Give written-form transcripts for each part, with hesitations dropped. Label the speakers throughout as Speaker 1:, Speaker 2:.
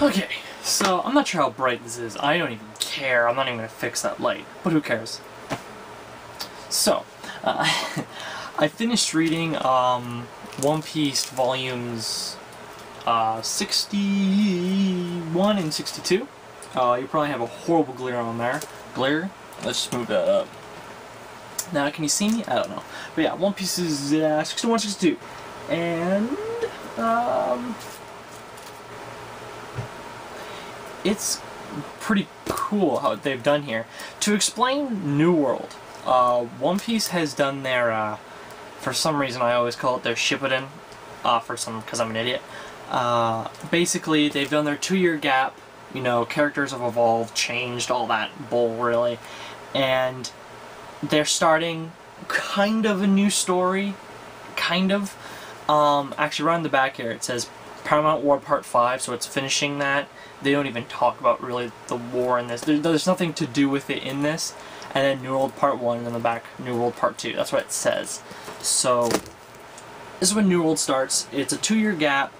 Speaker 1: Okay, so I'm not sure how bright this is. I don't even care. I'm not even going to fix that light. But who cares? So, I finished reading One Piece volumes 61 and 62. You probably have a horrible glare on there. Glare? Let's just move that up. Now, can you see me? I don't know. But yeah, One Piece is 61, 62. And, it's pretty cool how they've done here. To explain New World, One Piece has done their, for some reason I always call it their Shippuden, because I'm an idiot. Basically, they've done their 2-year gap, you know, characters have evolved, changed, all that bull, really. And they're starting kind of a new story, kind of. Actually, right on the back here it says Paramount War Part 5, so it's finishing that. They don't even talk about really the war in this. There's nothing to do with it in this. And then New World Part 1, and in the back, New World Part 2. That's what it says. So, this is when New World starts. It's a 2-year gap.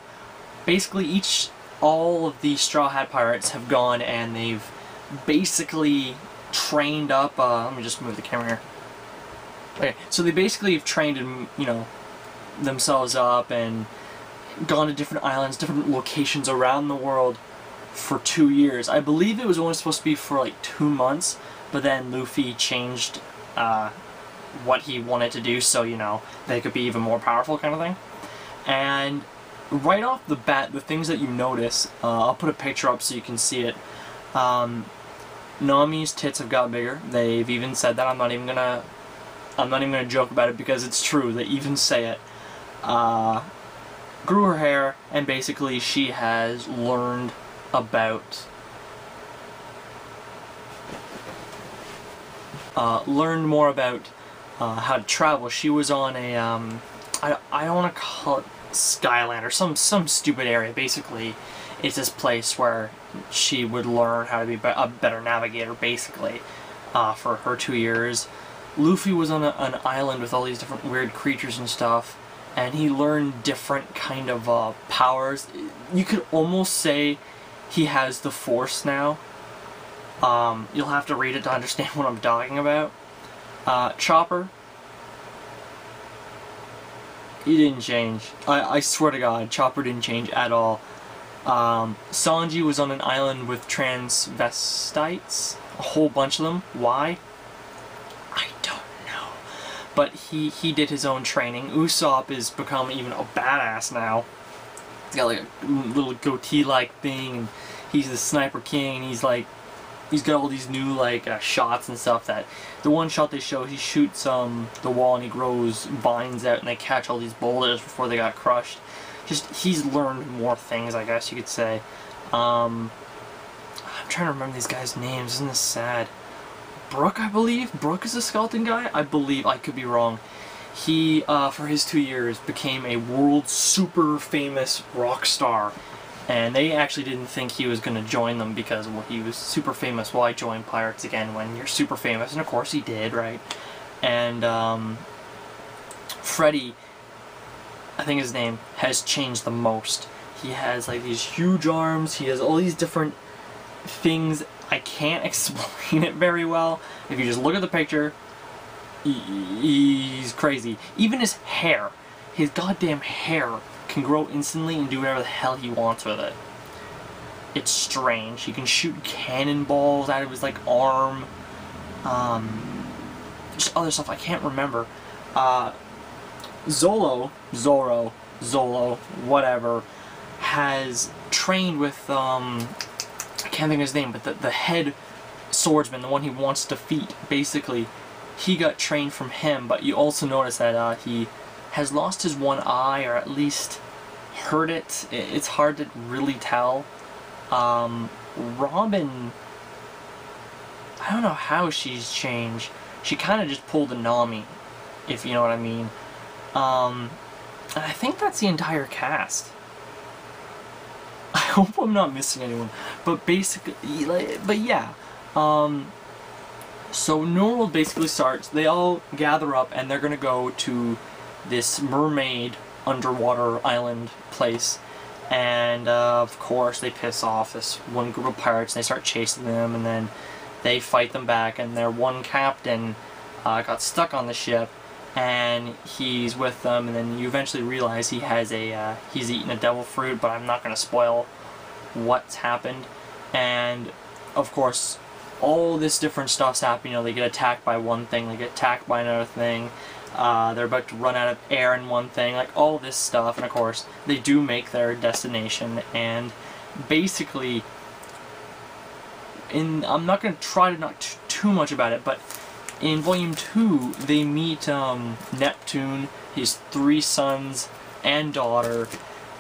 Speaker 1: Basically, all of the Straw Hat Pirates have gone and they've basically trained up, let me just move the camera here. Okay, so they basically have trained, you know, themselves up and gone to different islands, different locations around the world for 2 years. I believe it was only supposed to be for like 2 months, but then Luffy changed what he wanted to do so, you know, they could be even more powerful kind of thing. And right off the bat, the things that you notice, I'll put a picture up so you can see it. Nami's tits have got bigger. They've even said that. I'm not even gonna joke about it because it's true. They even say it. Grew her hair, and basically she has learned about learned more about how to travel. She was on a I don't want to call it Skyland or some stupid area. Basically, it's this place where she would learn how to be a better navigator, basically, for her 2 years. Luffy was on an island with all these different weird creatures and stuff, and he learned different kind of powers. You could almost say he has the Force now. You'll have to read it to understand what I'm talking about. Chopper, he didn't change. I swear to God, Chopper didn't change at all. Sanji was on an island with transvestites, a whole bunch of them. Why? I don't know. But he did his own training. Usopp has become even a badass now. He's got like a little goatee-like thing, and he's the Sniper King, and he's got all these new shots and stuff. That the one shot they show, he shoots the wall and he grows vines out and they catch all these boulders before they got crushed. Just, he's learned more things, I guess you could say. I'm trying to remember these guys' names. Isn't this sad? Brook, I believe. Brook is the skeleton guy. I believe. I could be wrong. He, for his 2 years, became a world super famous rock star. And they actually didn't think he was going to join them because, well, he was super famous. Why join pirates again when you're super famous? And of course he did, right? And Freddy, I think his name, has changed the most. He has like these huge arms. He has all these different things. I can't explain it very well. If you just look at the picture, he's crazy. Even his hair, his goddamn hair, can grow instantly and do whatever the hell he wants with it. It's strange. He can shoot cannonballs out of his arm. Just other stuff I can't remember. Zoro, whatever, has trained with I can't think of his name, but the head swordsman, the one he wants to defeat. Basically, he got trained from him. But you also notice that he has lost his one eye, or at least hurt it. It's hard to really tell. Robin, I don't know how she's changed. She kind of just pulled a Nami, if you know what I mean. And I think that's the entire cast. I hope I'm not missing anyone. But basically, but yeah. So New World basically starts, they all gather up and they're gonna go to this mermaid underwater island place, and of course they piss off this one group of pirates, and they start chasing them, and then they fight them back, and their one captain got stuck on the ship, and he's with them, and then you eventually realize he has he's eaten a devil fruit, but I'm not going to spoil what's happened. And of course all this different stuff's happening. You know, they get attacked by one thing, they get attacked by another thing, they're about to run out of air in one thing, like all this stuff, and of course they do make their destination. And basically, I'm not going to try to not too much about it, but in Volume 2 they meet Neptune, his 3 sons and daughter,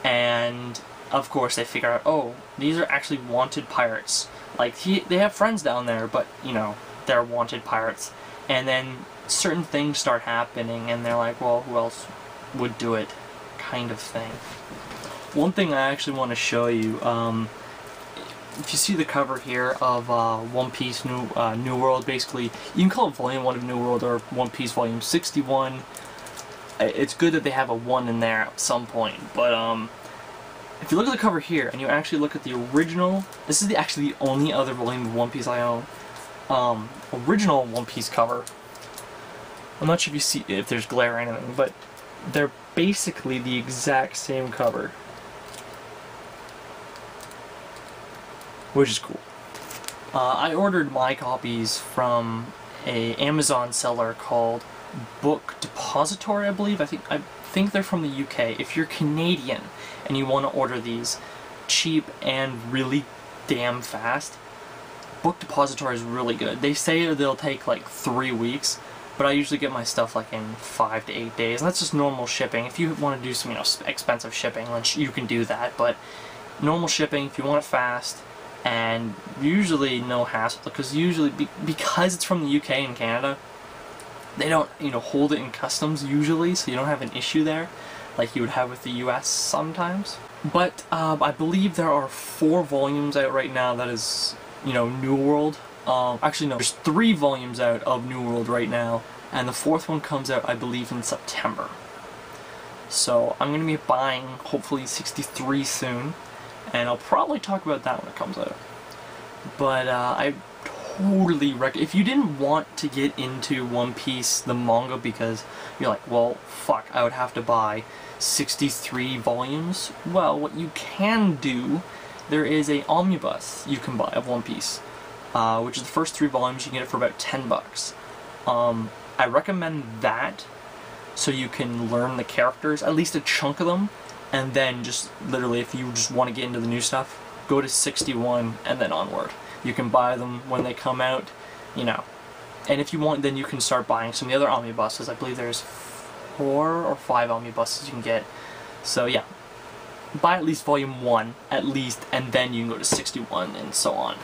Speaker 1: and of course they figure out, oh, these are actually wanted pirates. Like, they have friends down there, but, you know, they're wanted pirates. And then certain things start happening, and they're like, well, who else would do it, kind of thing. One thing I actually want to show you, if you see the cover here of One Piece New World, basically, you can call it Volume 1 of New World or One Piece Volume 61. It's good that they have a 1 in there at some point, but if you look at the cover here, and you actually look at the original, this is actually the only other volume of One Piece I own, original One Piece cover. I'm not sure if you see, if there's glare or anything, but they're basically the exact same cover, which is cool. I ordered my copies from a Amazon seller called Book Depository, I believe. I think they're from the UK. If you're Canadian and you want to order these cheap and really damn fast, Book Depository is really good. They say they'll take like 3 weeks, but I usually get my stuff like in 5 to 8 days, and that's just normal shipping. If you want to do some, you know, expensive shipping, then you can do that, but normal shipping, if you want it fast, and usually no hassle, because usually, because it's from the UK and Canada, they don't, you know, hold it in customs usually, so you don't have an issue there like you would have with the US sometimes. But I believe there are 4 volumes out right now that is, you know, New World. Actually no, there's 3 volumes out of New World right now, and the 4th one comes out, I believe, in September. So I'm going to be buying hopefully 63 soon, and I'll probably talk about that when it comes out. But I totally recommend, if you didn't want to get into One Piece, the manga, because you're like, well, fuck, I would have to buy 63 volumes. Well, what you can do, there is a omnibus you can buy of One Piece, which is the first 3 volumes. You can get it for about $10. I recommend that, so you can learn the characters, at least a chunk of them, and then just literally, if you just want to get into the new stuff, go to 61 and then onward. You can buy them when they come out, you know. And if you want, then you can start buying some of the other omnibuses. I believe there's 4 or 5 omnibuses you can get. So yeah, buy at least volume 1, at least, and then you can go to 61 and so on.